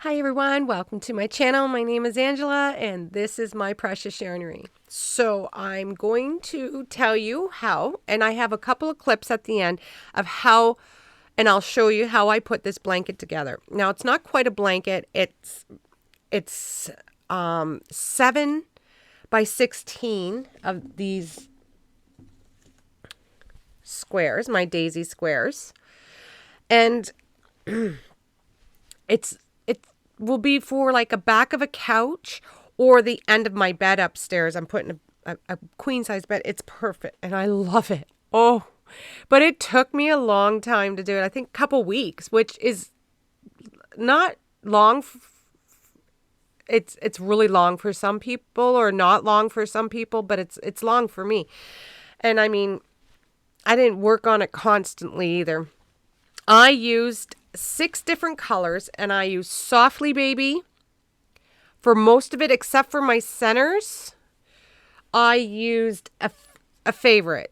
Hi everyone, welcome to my channel. My name is Angela and this is My Precious Yarnery. So I'm going to tell you how, and I have a couple of clips at the end of how, and I'll show you how I put this blanket together. Now it's not quite a blanket, it's 7 by 16 of these squares, my daisy squares. And it will be for like a back of a couch or the end of my bed upstairs. I'm putting a queen size bed. It's perfect and I love it. Oh, but it took me a long time to do it. I think a couple weeks, which is not long. It's really long for some people or not long for some people, but it's long for me. And I mean, I didn't work on it constantly either. I used 6 different colors and I used Softly Baby for most of it except for my centers. I used a favorite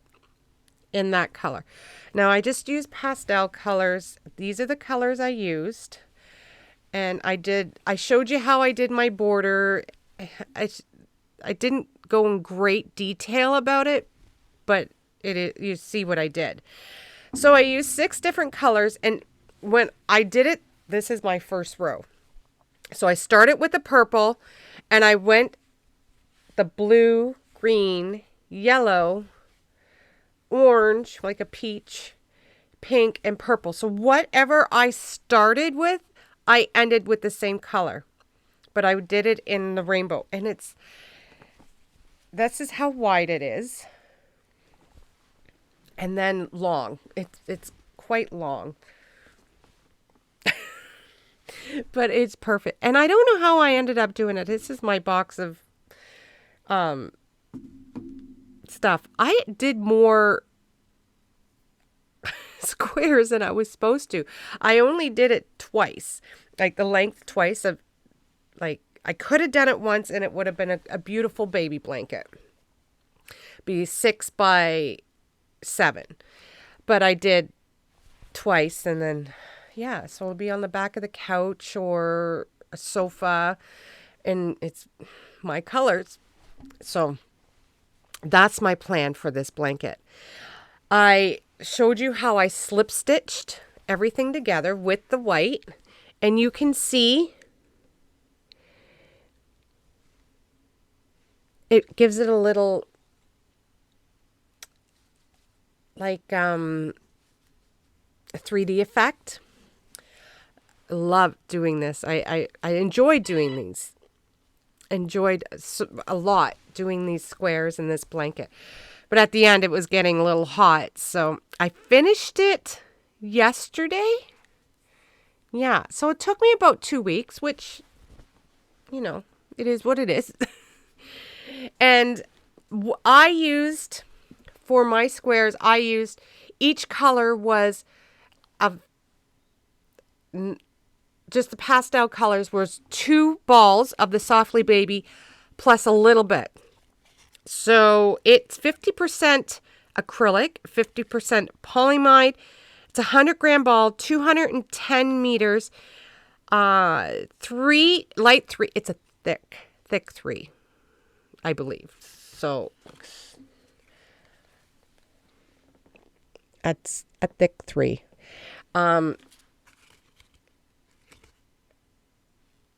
in that color. Now I just used pastel colors. These are the colors I used. And I showed you how I did my border. I didn't go in great detail about it, but you see what I did. So I used 6 different colors, and when I did it, this is my first row. So I started with the purple, and I went the blue, green, yellow, orange, like a peach, pink, and purple. So whatever I started with, I ended with the same color. But I did it in the rainbow, and this is how wide it is. And then long. It's quite long. But it's perfect. And I don't know how I ended up doing it. This is my box of stuff. I did more squares than I was supposed to. I only did it twice. Like the length twice of, like, I could have done it once and it would have been a beautiful baby blanket. Be 6 by 7, but I did twice, and then so it'll be on the back of the couch or a sofa, and it's my colors. So that's my plan for this blanket. I showed you how I slip stitched everything together with the white, and you can see it gives it a little like a 3D effect. Love doing this. I enjoyed doing these. Enjoyed a lot doing these squares in this blanket. But at the end it was getting a little hot. So I finished it yesterday. Yeah. So it took me about 2 weeks, which, you know, it is what it is. And I used... For my squares, I used, each color was just the pastel colors was 2 balls of the Softly Baby plus a little bit. So it's 50% acrylic, 50% polyamide. It's a 100-gram ball, 210 meters, 3, light 3. It's a thick 3, I believe. So... That's a thick 3. And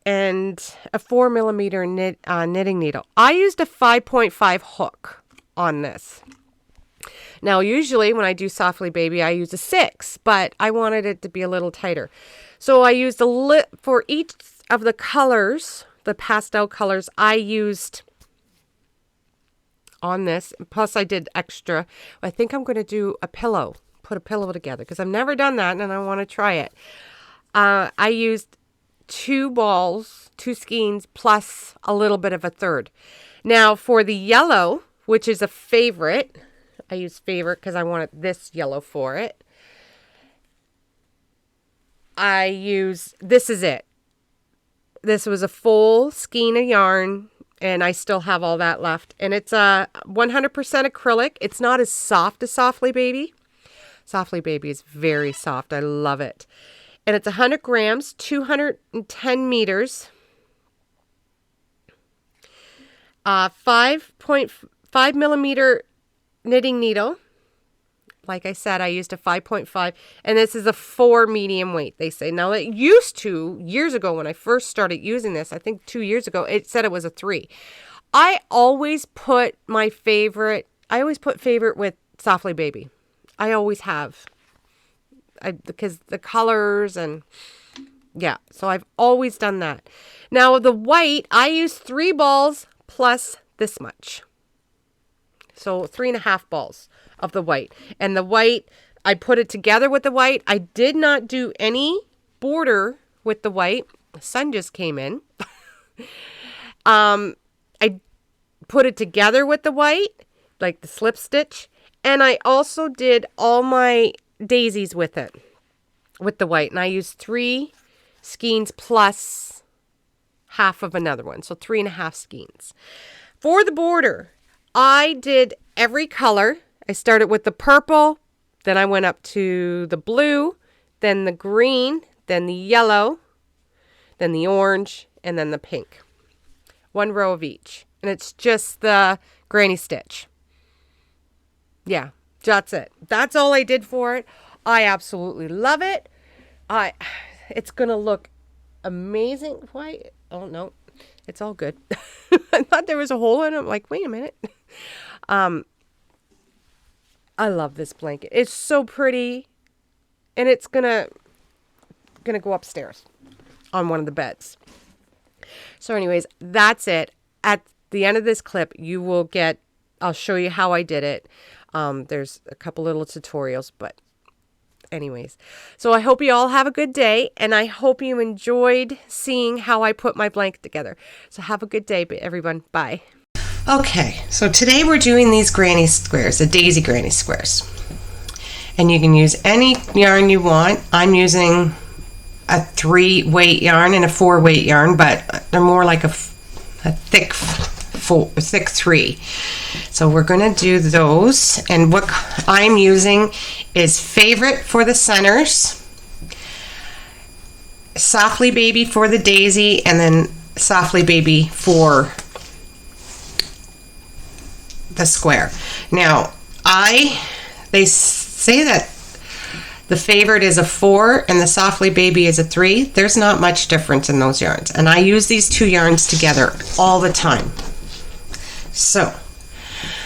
a 4mm knitting needle. I used a 5.5 hook on this. Now, usually when I do Softly Baby, I use a 6, but I wanted it to be a little tighter. So I used for each of the colors, the pastel colors, I used on this, plus I did extra. I think I'm going to do a pillow, put a pillow together, because I've never done that and I want to try it. I used 2 balls, 2 skeins, plus a little bit of a third. Now for the yellow, which is a favorite, I use favorite because I wanted this yellow for it. This is it. This was a full skein of yarn, and I still have all that left. And it's 100% acrylic. It's not as soft as Softly Baby. Softly Baby is very soft. I love it. and it's 100 grams, 210 meters, 5.5 millimeter knitting needle. Like I said, I used a 5.5, and this is a 4 medium weight, they say. Now, it used to, years ago when I first started using this, I think 2 years ago, it said it was a 3. I always put favorite with Softly Baby. I always have. Because the colors and, yeah, so I've always done that. Now, the white, I use 3 balls plus this much. So 3.5 balls of the white. And the white, I put it together with the white. I did not do any border with the white. The sun just came in. I put it together with the white, like the slip stitch. And I also did all my daisies with it, with the white. And I used 3 skeins plus half of another one. So 3.5 skeins. For the border, I did every color. I started with the purple, then I went up to the blue, then the green, then the yellow, then the orange, and then the pink. 1 row of each. And it's just the granny stitch. Yeah, that's it. That's all I did for it. I absolutely love it. It's going to look amazing. Why? Oh, no. It's all good. I thought there was a hole in it. I'm like, wait a minute. I love this blanket. It's so pretty, and it's gonna go upstairs on one of the beds. So anyways, that's it. At the end of this clip, you will get, I'll show you how I did it. There's a couple little tutorials, but anyways. So I hope you all have a good day, and I hope you enjoyed seeing how I put my blanket together. So have a good day, everyone. Bye. Okay, so today we're doing these granny squares, the daisy granny squares. And you can use any yarn you want. I'm using a 3-weight yarn and a 4-weight yarn, but they're more like a thick 3. So we're going to do those. And what I'm using is Favorite for the centers, Softly Baby for the daisy, and then Softly Baby for the square. Now, they say that the Favorite is a 4 and the Softly Baby is a 3. There's not much difference in those yarns. And I use these 2 yarns together all the time. So,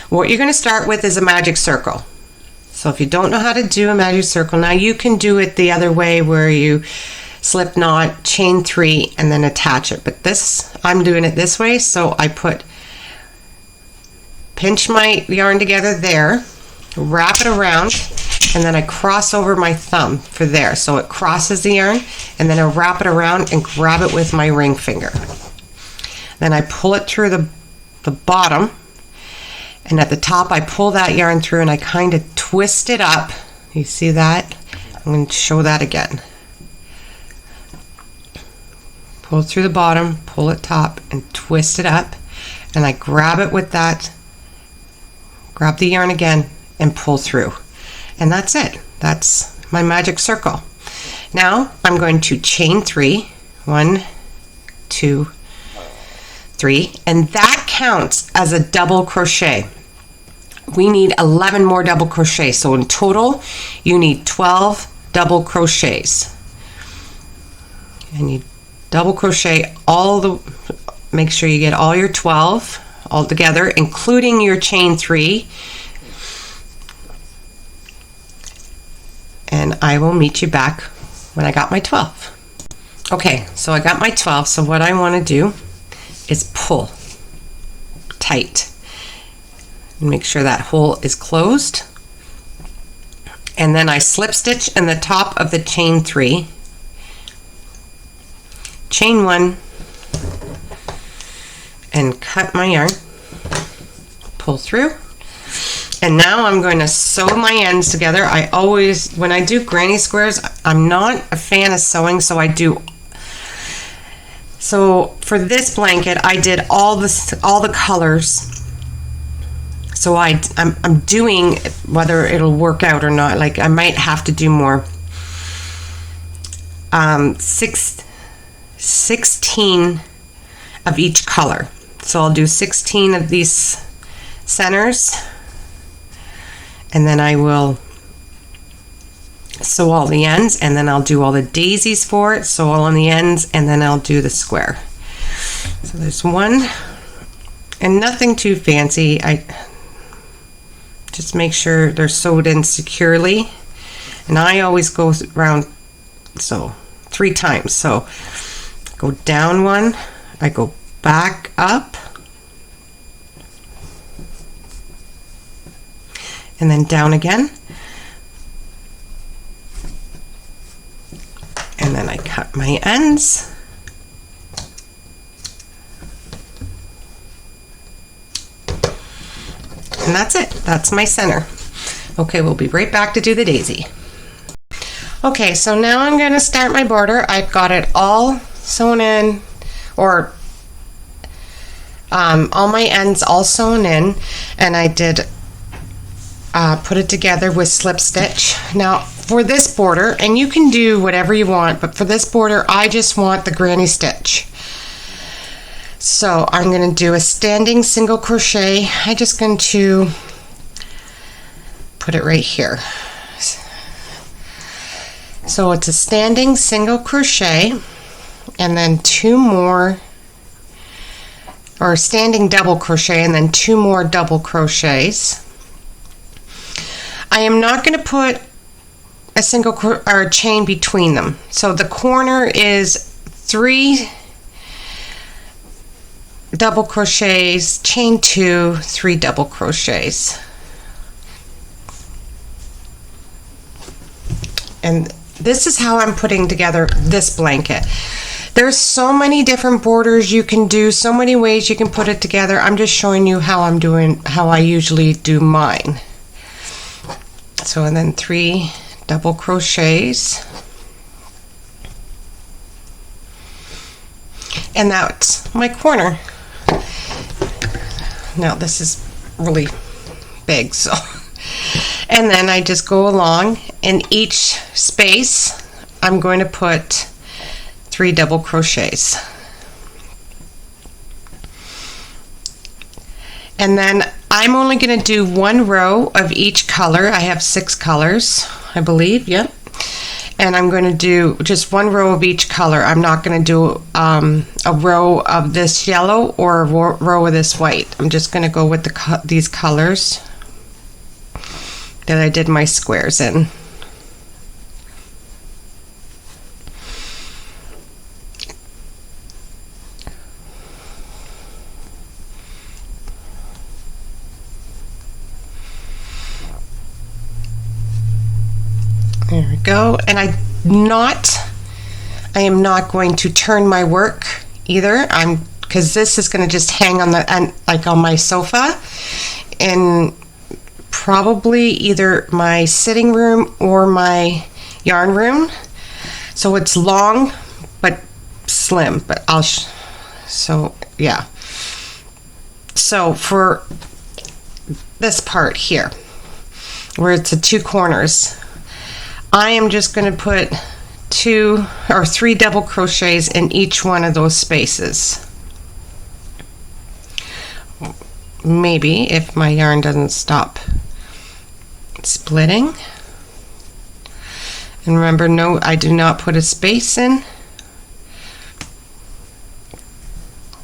what you're going to start with is a magic circle. So if you don't know how to do a magic circle, now you can do it the other way where you slip knot, chain 3, and then attach it. But I'm doing it this way, so I pinch my yarn together there, wrap it around, and then I cross over my thumb for there. So it crosses the yarn, and then I wrap it around and grab it with my ring finger. Then I pull it through the bottom, and at the top I pull that yarn through and I kind of twist it up. You see that? I'm going to show that again. Pull it through the bottom, pull it top, and twist it up, and I grab it with that. Grab the yarn again and pull through. And that's it. That's my magic circle. Now I'm going to chain 3. 1, 2, 3. And that counts as a double crochet. We need 11 more double crochets. So in total, you need 12 double crochets. And you double crochet make sure you get all your 12 all together, including your chain 3. And I will meet you back when I got my 12. Okay, so I got my 12. So what I want to do is pull tight and make sure that hole is closed. And then I slip stitch in the top of the chain 3, chain 1, and cut my yarn, pull through. And now I'm going to sew my ends together. When I do granny squares, I'm not a fan of sewing, so for this blanket, I did all the colors. So I'm doing whether it'll work out or not. Like I might have to do more 16 of each color. So I'll do 16 of these centers, and then I will sew all the ends, and then I'll do all the daisies for it, sew all on the ends, and then I'll do the square. So there's one, and nothing too fancy. I just make sure they're sewed in securely, and I always go around so 3 times. So go down one, I go back up, and then down again, and then I cut my ends. And that's it. That's my center. Okay, we'll be right back to do the daisy. Okay, so now I'm going to start my border. I've got it all sewn in, or all my ends all sewn in, and I did put it together with slip stitch. Now for this border, and you can do whatever you want, but for this border I just want the granny stitch. So I'm going to do a standing single crochet. I'm just going to put it right here. So it's a standing single crochet, and then 2 more, or standing double crochet, and then 2 more double crochets. I am not going to put a single or chain between them. So the corner is 3 double crochets, chain 2, 3 double crochets. And this is how I'm putting together this blanket. There's so many different borders you can do, so many ways you can put it together. I'm just showing you how I usually do mine. So, and then 3 double crochets. And that's my corner. Now this is really big, so. And then I just go along, in each space I'm going to put 3 double crochets. And then I'm only going to do 1 row of each color. I have 6 colors, I believe, yep. And I'm going to do just 1 row of each color. I'm not going to do a row of this yellow or a row of this white. I'm just going to go with these colors that I did my squares in. There we go. And I am not going to turn my work either. Because this is going to just hang on like on my sofa in probably either my sitting room or my yarn room. So it's long but slim, but so yeah. So for this part here, where it's the 2 corners, I am just going to put 2 or 3 double crochets in each one of those spaces. Maybe if my yarn doesn't stop splitting. And remember, no, I do not put a space in.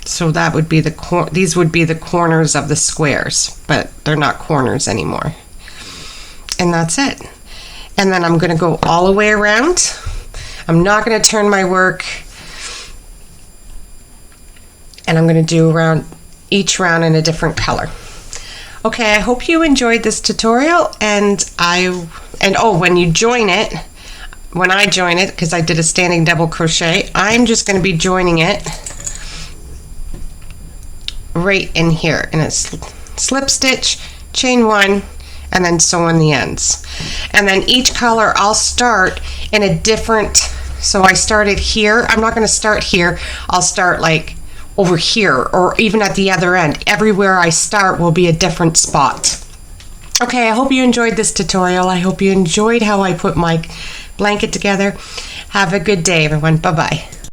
So that would be these would be the corners of the squares, but they're not corners anymore. And that's it. And then I'm going to go all the way around. I'm not going to turn my work. And I'm going to do each round in a different color. Okay, I hope you enjoyed this tutorial, and when I join it, because I did a standing double crochet, I'm just going to be joining it right in here, and it's slip stitch, chain 1, and then sew in the ends. And then each color I'll start in a different, so I started here. I'm not going to start here. I'll start like over here, or even at the other end. Everywhere I start will be a different spot. Okay, I hope you enjoyed this tutorial. I hope you enjoyed how I put my blanket together. Have a good day, everyone. Bye-bye.